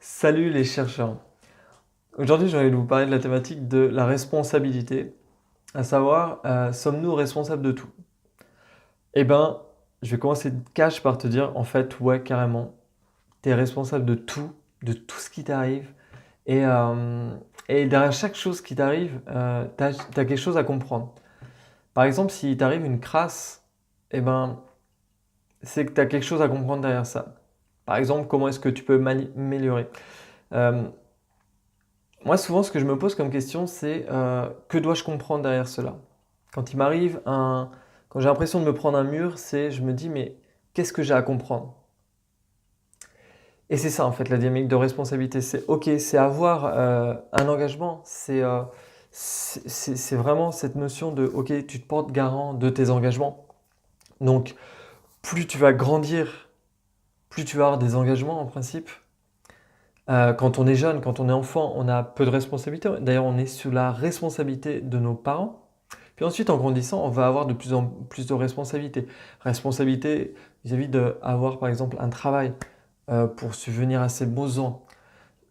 Salut les chercheurs. Aujourd'hui, j'ai envie de vous parler de la thématique de la responsabilité, à savoir, sommes-nous responsables de tout? Eh ben, je vais commencer de cash par te dire, en fait, ouais, carrément, tu es responsable de tout ce qui t'arrive. Et, euh, et derrière chaque chose qui t'arrive, tu as quelque chose à comprendre. Par exemple, si t'arrive une crasse, eh ben, c'est que tu as quelque chose à comprendre derrière ça. Par exemple, comment est-ce que tu peux m'améliorer? Euh, Moi, souvent, ce que je me pose comme question, c'est que dois-je comprendre derrière cela? Quand il m'arrive quand j'ai l'impression de me prendre un mur, je me dis, mais qu'est-ce que j'ai à comprendre? Et c'est ça, en fait, la dynamique de responsabilité. C'est OK, c'est avoir un engagement. C'est vraiment cette notion de OK, tu te portes garant de tes engagements. Donc, plus tu vas grandir, plus tu vas avoir des engagements en principe. Quand on est jeune, quand on est enfant, on a peu de responsabilités. D'ailleurs, on est sous la responsabilité de nos parents. Puis ensuite, en grandissant, on va avoir de plus en plus de responsabilités. Responsabilité vis-à-vis d'avoir, par exemple, un travail pour subvenir à ses besoins.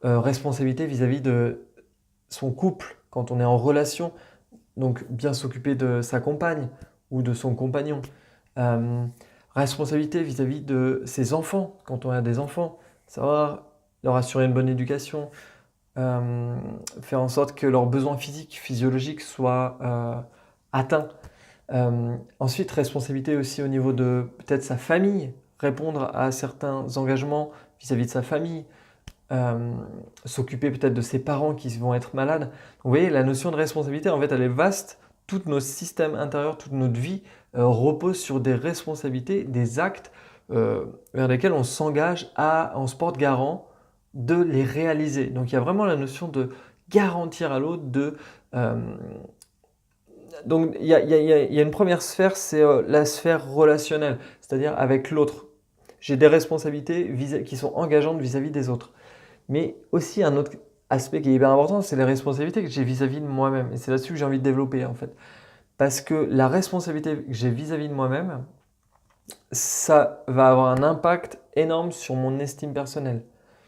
Responsabilité vis-à-vis de son couple, quand on est en relation, donc bien s'occuper de sa compagne ou de son compagnon. Euh, Responsabilité vis-à-vis de ses enfants, quand on a des enfants, savoir leur assurer une bonne éducation, euh, faire en sorte que leurs besoins physiques, physiologiques soient atteints. Ensuite, responsabilité aussi au niveau de peut-être sa famille, répondre à certains engagements vis-à-vis de sa famille, euh, s'occuper peut-être de ses parents qui vont être malades. Donc, vous voyez, la notion de responsabilité, en fait, elle est vaste. Tous nos systèmes intérieurs, toute notre vie repose sur des responsabilités, des actes vers lesquels on s'engage on se porte garant de les réaliser. Donc il y a vraiment la notion de garantir à l'autre euh, donc il y a une première sphère, c'est la sphère relationnelle, c'est-à-dire avec l'autre. J'ai des responsabilités qui sont engageantes vis-à-vis des autres. Mais aussi un autre aspect qui est hyper important, c'est les responsabilités que j'ai vis-à-vis de moi-même. Et c'est là-dessus que j'ai envie de développer en fait. Parce que la responsabilité que j'ai vis-à-vis de moi-même, ça va avoir un impact énorme sur mon estime personnelle,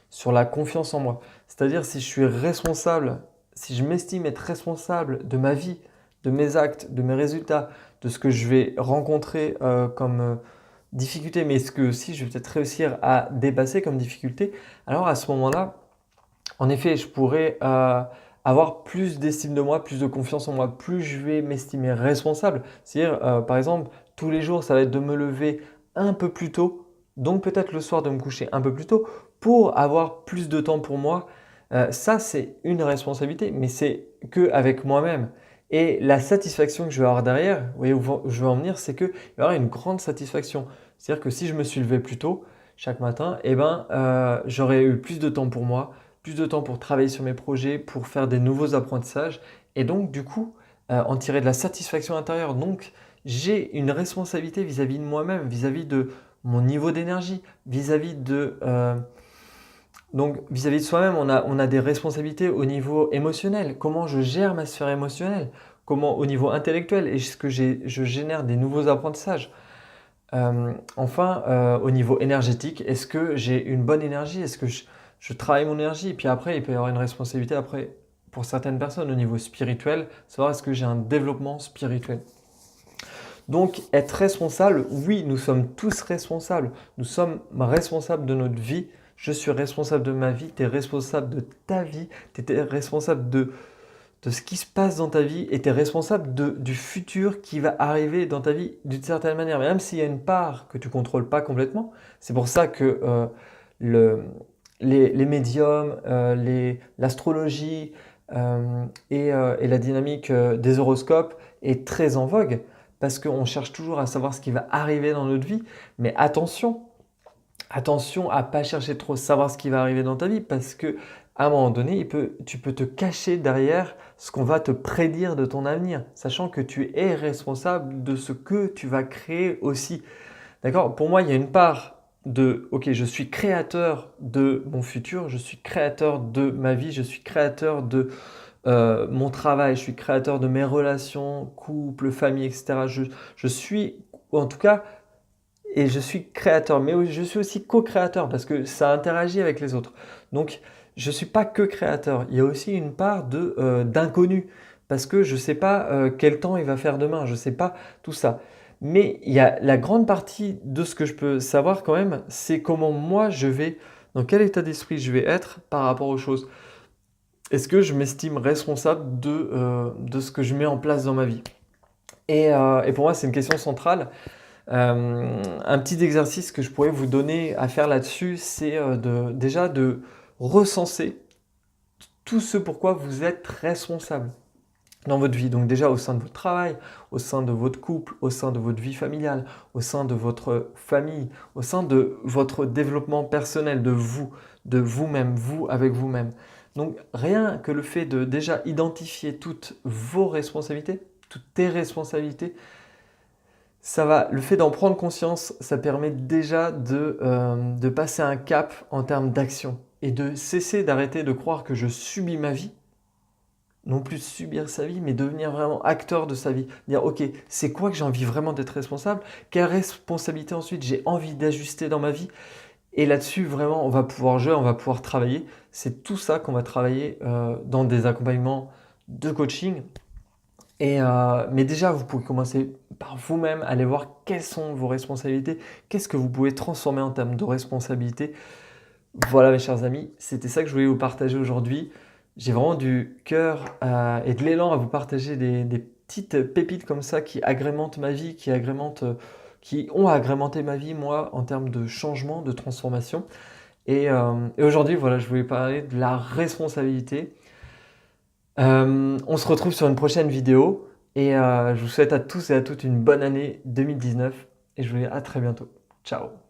sur la confiance en moi. C'est-à-dire si je suis responsable, si je m'estime être responsable de ma vie, de mes actes, de mes résultats, de ce que je vais rencontrer comme difficulté, mais ce que aussi je vais peut-être réussir à dépasser comme difficulté, alors à ce moment-là, en effet, je pourrais avoir plus d'estime de moi, plus de confiance en moi, plus je vais m'estimer responsable. C'est-à-dire, par exemple, tous les jours, ça va être de me lever un peu plus tôt, donc peut-être le soir de me coucher un peu plus tôt pour avoir plus de temps pour moi. Ça, c'est une responsabilité, mais c'est que avec moi-même. Et la satisfaction que je vais avoir derrière, vous voyez où je veux en venir, c'est qu'il va y avoir une grande satisfaction. C'est-à-dire que si je me suis levé plus tôt chaque matin, eh ben, j'aurais eu plus de temps pour moi, plus de temps pour travailler sur mes projets, pour faire des nouveaux apprentissages et donc du coup en tirer de la satisfaction intérieure. Donc j'ai une responsabilité vis-à-vis de moi-même, vis-à-vis de mon niveau d'énergie, vis-à-vis de donc vis-à-vis de soi-même, on a des responsabilités au niveau émotionnel. Comment je gère ma sphère émotionnelle? Comment au niveau intellectuel? Est-ce que je génère des nouveaux apprentissages? Enfin, au niveau énergétique, est-ce que j'ai une bonne énergie? Est-ce que je travaille mon énergie? Et puis après, il peut y avoir une responsabilité après pour certaines personnes au niveau spirituel, savoir est-ce que j'ai un développement spirituel. Donc, être responsable, oui, nous sommes tous responsables. Nous sommes responsables de notre vie. Je suis responsable de ma vie, tu es responsable de ta vie, tu es responsable de ce qui se passe dans ta vie et tu es responsable du futur qui va arriver dans ta vie d'une certaine manière. Même s'il y a une part que tu ne contrôles pas complètement, c'est pour ça que le, les médiums, l'astrologie et la dynamique des horoscopes est très en vogue parce qu'on cherche toujours à savoir ce qui va arriver dans notre vie. Mais attention à ne pas chercher trop savoir ce qui va arriver dans ta vie parce que à un moment donné, tu peux te cacher derrière ce qu'on va te prédire de ton avenir, sachant que tu es responsable de ce que tu vas créer aussi. D'accord? Pour moi, il y a une part de, ok, je suis créateur de mon futur, je suis créateur de ma vie, je suis créateur de mon travail, je suis créateur de mes relations, couple, famille, etc. Je suis, en tout cas, et je suis créateur, mais je suis aussi co-créateur parce que ça interagit avec les autres. Donc, je ne suis pas que créateur. Il y a aussi une part d'inconnu parce que je ne sais pas quel temps il va faire demain. Je ne sais pas tout ça. Mais il y a la grande partie de ce que je peux savoir quand même, c'est comment moi je vais, dans quel état d'esprit je vais être par rapport aux choses. Est-ce que je m'estime responsable de ce que je mets en place dans ma vie? Et pour moi, c'est une question centrale. Un petit exercice que je pourrais vous donner à faire là-dessus, c'est déjà de recenser tout ce pourquoi vous êtes responsable dans votre vie. Donc déjà au sein de votre travail, au sein de votre couple, au sein de votre vie familiale, au sein de votre famille, au sein de votre développement personnel, de vous-même, vous avec vous-même. Donc rien que le fait de déjà identifier toutes vos responsabilités, toutes tes responsabilités, le fait d'en prendre conscience, ça permet déjà de passer un cap en termes d'action et de cesser d'arrêter de croire que je subis ma vie, non plus subir sa vie, mais devenir vraiment acteur de sa vie. Dire, ok, c'est quoi que j'ai envie vraiment d'être responsable? Quelle responsabilité ensuite j'ai envie d'ajuster dans ma vie? Et là-dessus, vraiment, on va pouvoir jouer, on va pouvoir travailler. C'est tout ça qu'on va travailler dans des accompagnements de coaching. Mais déjà, vous pouvez commencer par vous-même, aller voir quelles sont vos responsabilités, qu'est-ce que vous pouvez transformer en termes de responsabilité. Voilà mes chers amis, c'était ça que je voulais vous partager aujourd'hui. J'ai vraiment du cœur et de l'élan à vous partager des petites pépites comme ça qui agrémentent ma vie, qui ont agrémenté ma vie, moi, en termes de changement, de transformation. Et aujourd'hui, voilà, je voulais parler de la responsabilité. On se retrouve sur une prochaine vidéo et je vous souhaite à tous et à toutes une bonne année 2019 et je vous dis à très bientôt. Ciao!